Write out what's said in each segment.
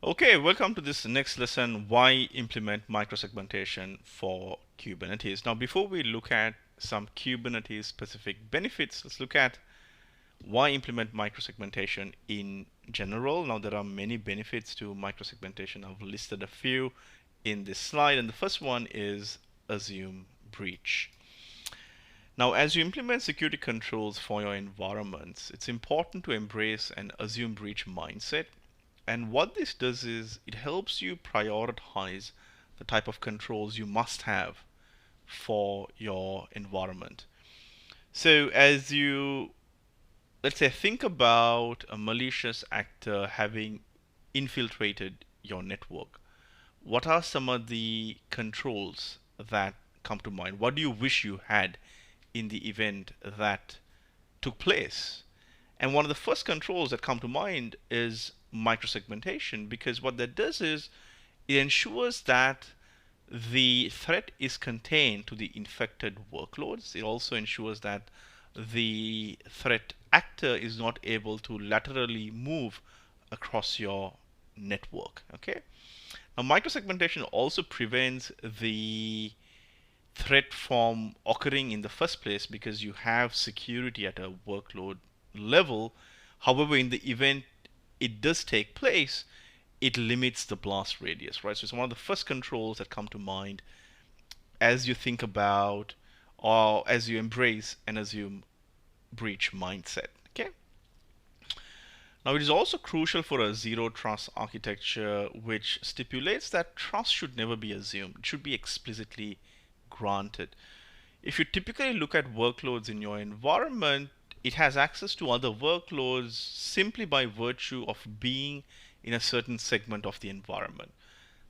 Okay, welcome to this next lesson, why implement microsegmentation for Kubernetes. Now, before we look at some Kubernetes specific benefits, let's look at why implement microsegmentation in general. Now, there are many benefits to microsegmentation. I've listed a few in this slide, and the first one is assume breach. Now, as you implement security controls for your environments, it's important to embrace an assume breach mindset. And what this does is it helps you prioritize the type of controls you must have for your environment. So as you, let's say, think about a malicious actor having infiltrated your network, what are some of the controls that come to mind? What do you wish you had in the event that took place? And one of the first controls that come to mind is microsegmentation, because what that does is it ensures that the threat is contained to the infected workloads. It also ensures that the threat actor is not able to laterally move across your network. Okay. Now, microsegmentation also prevents the threat from occurring in the first place because you have security at a workload level. However, in the event it does take place, it limits the blast radius, right? So it's one of the first controls that come to mind as you think about or as you embrace and assume breach mindset. Okay. Now, it is also crucial for a zero trust architecture, which stipulates that trust should never be assumed. It should be explicitly granted. If you typically look at workloads in your environment, it has access to other workloads simply by virtue of being in a certain segment of the environment.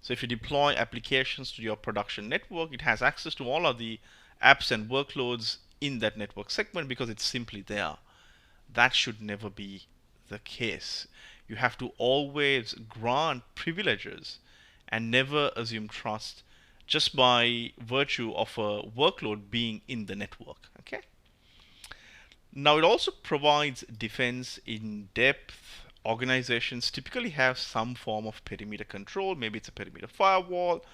So if you deploy applications to your production network, it has access to all of the apps and workloads in that network segment because it's simply there. That should never be the case. You have to always grant privileges and never assume trust just by virtue of a workload being in the network. Okay. Now, it also provides defense in depth. Organizations typically have some form of perimeter control. Maybe it's a perimeter firewall,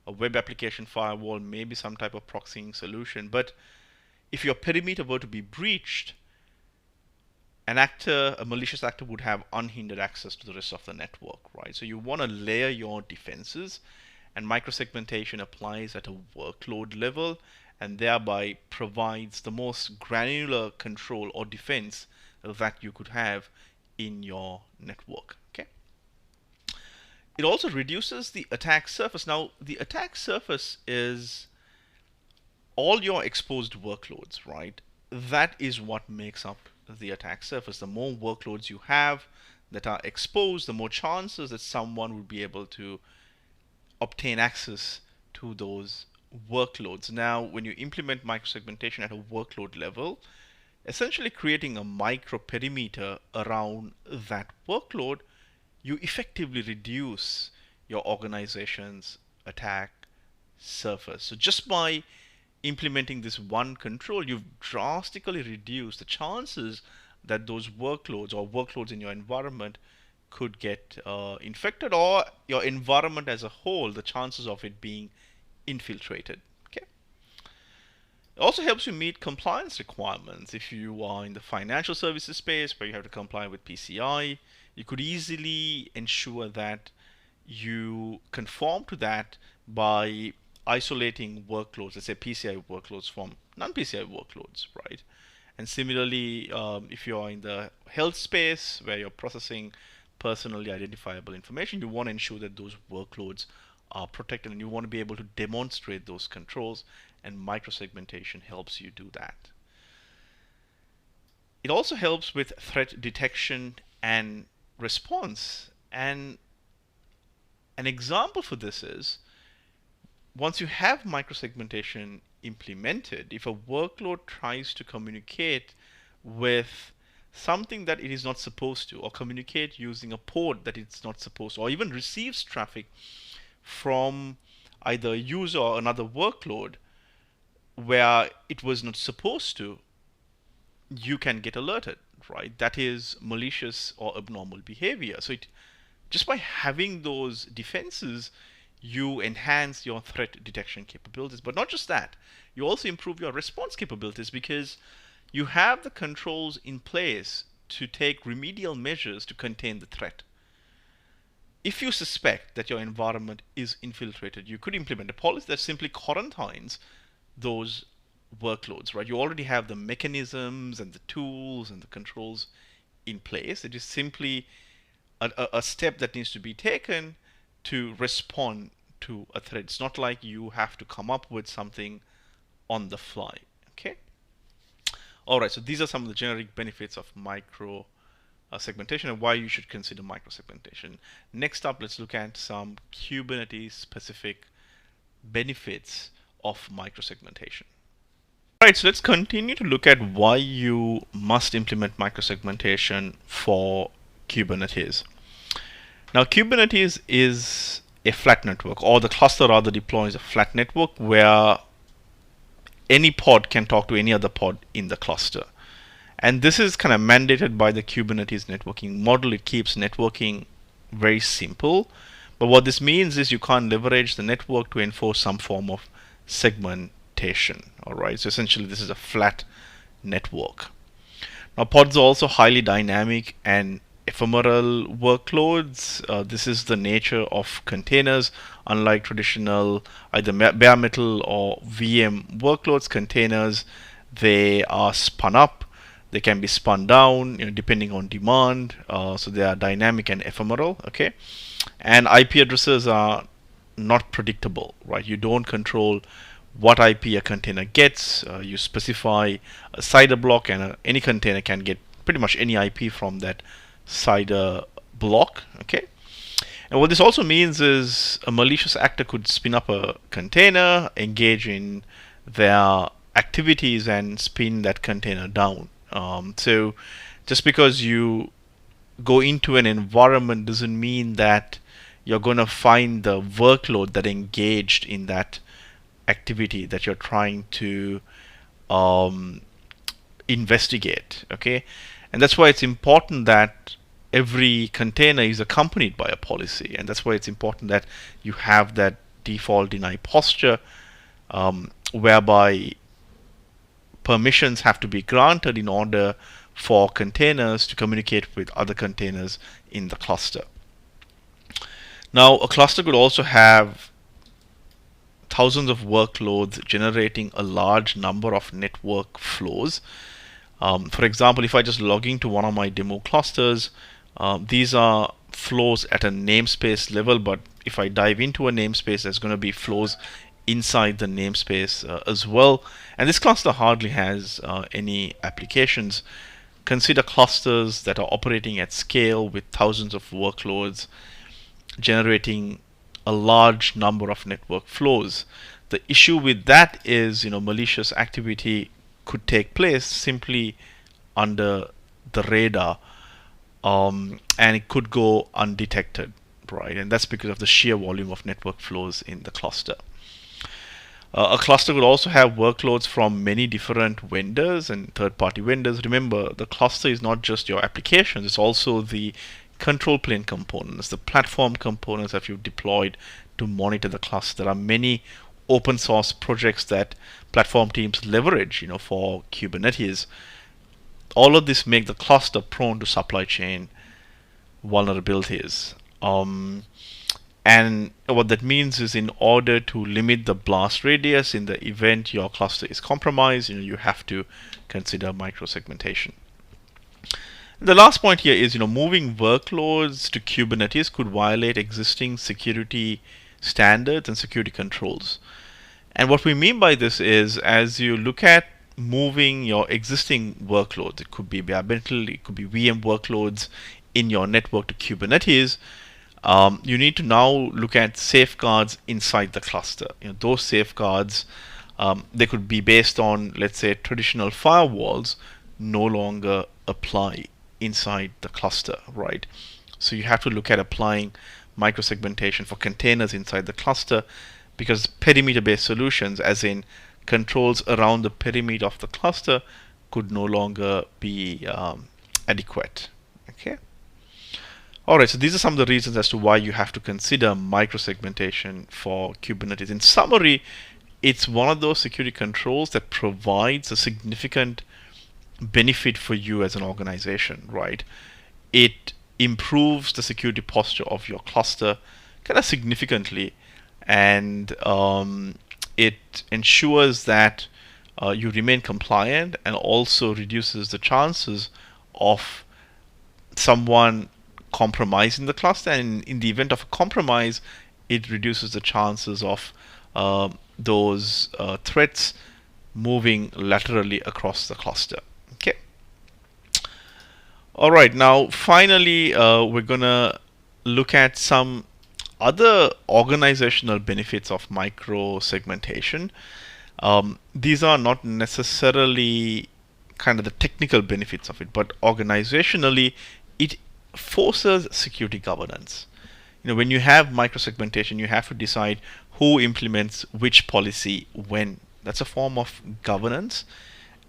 a web application firewall, maybe some type of proxying solution. But if your perimeter were to be breached, a malicious actor would have unhindered access to the rest of the network, right? So you want to layer your defenses, and microsegmentation applies at a workload level and thereby provides the most granular control or defense that you could have in your network. Okay. It also reduces the attack surface. Now, the attack surface is all your exposed workloads, right? That is what makes up the attack surface. The more workloads you have that are exposed, the more chances that someone would be able to obtain access to those workloads. Now, when you implement microsegmentation at a workload level, essentially creating a micro perimeter around that workload, you effectively reduce your organization's attack surface. So just by implementing this one control, you've drastically reduced the chances that those workloads or workloads in your environment could get infected, or your environment as a whole, the chances of it being infiltrated. Okay. It also helps you meet compliance requirements. If you are in the financial services space where you have to comply with PCI, you could easily ensure that you conform to that by isolating workloads, let's say PCI workloads from non-PCI workloads, right? And similarly, if you're in the health space where you're processing personally identifiable information, you want to ensure that those workloads are protected, and you want to be able to demonstrate those controls, and microsegmentation helps you do that. It also helps with threat detection and response. And an example for this is once you have microsegmentation implemented, if a workload tries to communicate with something that it is not supposed to, or communicate using a port that it's not supposed to, or even receives traffic from either a user or another workload where it was not supposed to, you can get alerted, right? That is malicious or abnormal behavior. So it just by having those defenses, you enhance your threat detection capabilities. But not just that, you also improve your response capabilities because you have the controls in place to take remedial measures to contain the threat. If you suspect that your environment is infiltrated, you could implement a policy that simply quarantines those workloads, right? You already have the mechanisms and the tools and the controls in place. It is simply a step that needs to be taken to respond to a threat. It's not like you have to come up with something on the fly. Okay. All right. So these are some of the generic benefits of micro segmentation and why you should consider microsegmentation. Next up, let's look at some Kubernetes-specific benefits of microsegmentation. All right, so let's continue to look at why you must implement microsegmentation for Kubernetes. Now, Kubernetes is a flat network, or the cluster rather deploys a flat network where any pod can talk to any other pod in the cluster. And this is kind of mandated by the Kubernetes networking model. It keeps networking very simple. But what this means is you can't leverage the network to enforce some form of segmentation. All right. So essentially, this is a flat network. Now, pods are also highly dynamic and ephemeral workloads. This is the nature of containers. Unlike traditional either bare metal or VM workloads, containers, they are spun up. They can be spun down, depending on demand. So they are dynamic and ephemeral. Okay, and IP addresses are not predictable, right? You don't control what IP a container gets. You specify a CIDR block, and any container can get pretty much any IP from that CIDR block. Okay, and what this also means is a malicious actor could spin up a container, engage in their activities, and spin that container down. So just because you go into an environment doesn't mean that you're going to find the workload that engaged in that activity that you're trying to investigate. Okay, and that's why it's important that every container is accompanied by a policy, and that's why it's important that you have that default deny posture, whereby permissions have to be granted in order for containers to communicate with other containers in the cluster. Now, a cluster could also have thousands of workloads generating a large number of network flows. For example, if I just log into one of my demo clusters, these are flows at a namespace level, but if I dive into a namespace, there's going to be flows inside the namespace as well. And this cluster hardly has any applications. Consider clusters that are operating at scale with thousands of workloads generating a large number of network flows. The issue with that is, malicious activity could take place simply under the radar, and it could go undetected, right? And that's because of the sheer volume of network flows in the cluster. A cluster could also have workloads from many different vendors and third-party vendors. Remember, the cluster is not just your applications, it's also the control plane components, the platform components that you've deployed to monitor the cluster. There are many open source projects that platform teams leverage, for Kubernetes. All of this make the cluster prone to supply chain vulnerabilities. And what that means is, in order to limit the blast radius in the event your cluster is compromised, you have to consider microsegmentation. The last point here is, moving workloads to Kubernetes could violate existing security standards and security controls. And what we mean by this is, as you look at moving your existing workloads, it could be bare metal, it could be VM workloads in your network to Kubernetes, you need to now look at safeguards inside the cluster. Those safeguards, they could be based on, let's say, traditional firewalls no longer apply inside the cluster, right? So you have to look at applying microsegmentation for containers inside the cluster, because perimeter-based solutions, as in controls around the perimeter of the cluster, could no longer be adequate. Okay. All right, so these are some of the reasons as to why you have to consider microsegmentation for Kubernetes. In summary, it's one of those security controls that provides a significant benefit for you as an organization, right? It improves the security posture of your cluster kind of significantly, and it ensures that you remain compliant, and also reduces the chances of someone compromising the cluster. And in the event of a compromise, it reduces the chances of those threats moving laterally across the cluster. Okay. All right. Now, finally, we're gonna look at some other organizational benefits of microsegmentation. These are not necessarily kind of the technical benefits of it, but organizationally, it forces security governance. When you have microsegmentation, you have to decide who implements which policy when. That's a form of governance,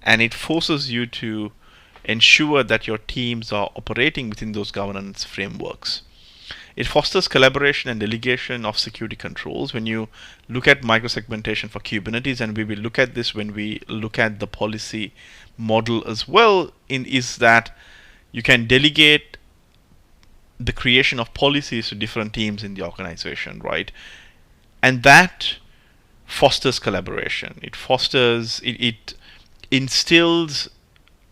and it forces you to ensure that your teams are operating within those governance frameworks. It fosters collaboration and delegation of security controls. When you look at microsegmentation for Kubernetes, and we will look at this when we look at the policy model as well, is that you can delegate the creation of policies to different teams in the organization, right? And that fosters collaboration. It instills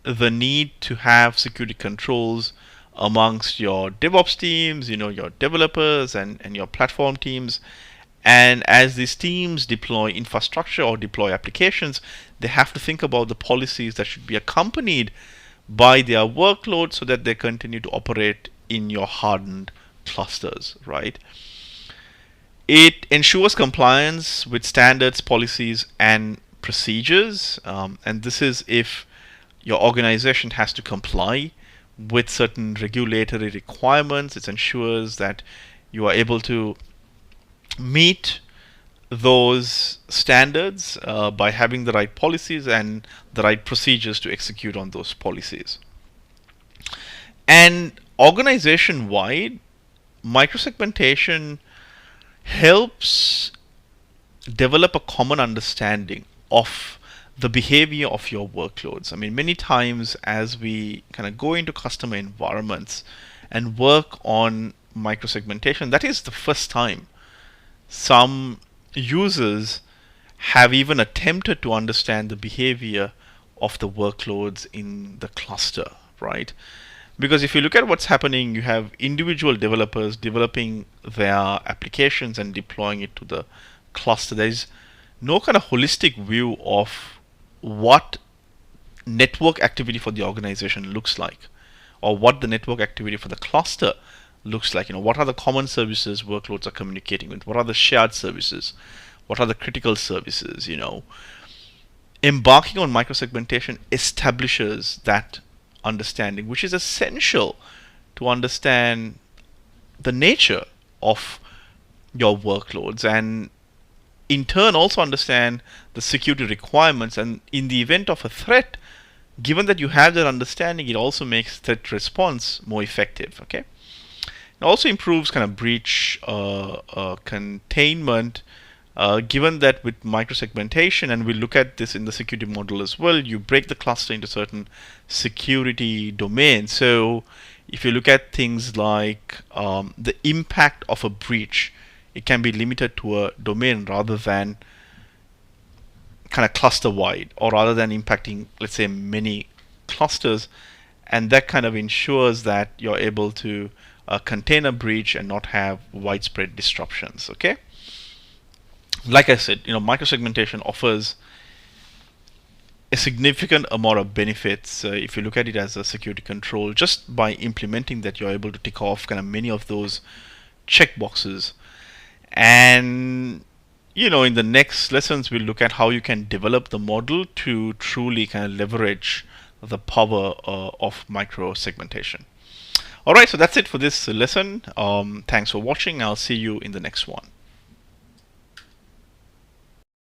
the need to have security controls amongst your DevOps teams, your developers and your platform teams. And as these teams deploy infrastructure or deploy applications, they have to think about the policies that should be accompanied by their workload so that they continue to operate in your hardened clusters, right? It ensures compliance with standards, policies, and procedures. And this is if your organization has to comply with certain regulatory requirements. It ensures that you are able to meet those standards by having the right policies and the right procedures to execute on those policies. And organization-wide, microsegmentation helps develop a common understanding of the behavior of your workloads. I mean, many times as we kind of go into customer environments and work on microsegmentation, that is the first time some users have even attempted to understand the behavior of the workloads in the cluster, right? Because if you look at what's happening, you have individual developers developing their applications and deploying it to the cluster. There's no kind of holistic view of what network activity for the organization looks like, or what the network activity for the cluster looks like. What are the common services workloads are communicating with? What are the shared services? What are the critical services? Embarking on microsegmentation establishes that understanding, which is essential to understand the nature of your workloads, and in turn also understand the security requirements. And in the event of a threat, given that you have that understanding, it also makes threat response more effective. Okay. It also improves kind of breach containment, given that with microsegmentation, and we'll look at this in the security model as well, you break the cluster into certain security domains. So if you look at things like the impact of a breach, it can be limited to a domain rather than kind of cluster wide, or rather than impacting, let's say, many clusters. And that kind of ensures that you're able to contain a breach and not have widespread disruptions. Okay. Like I said, microsegmentation offers a significant amount of benefits. If you look at it as a security control, just by implementing that, you're able to tick off kind of many of those checkboxes. And in the next lessons, we'll look at how you can develop the model to truly kind of leverage the power of microsegmentation. All right, so that's it for this lesson. Thanks for watching. I'll see you in the next one.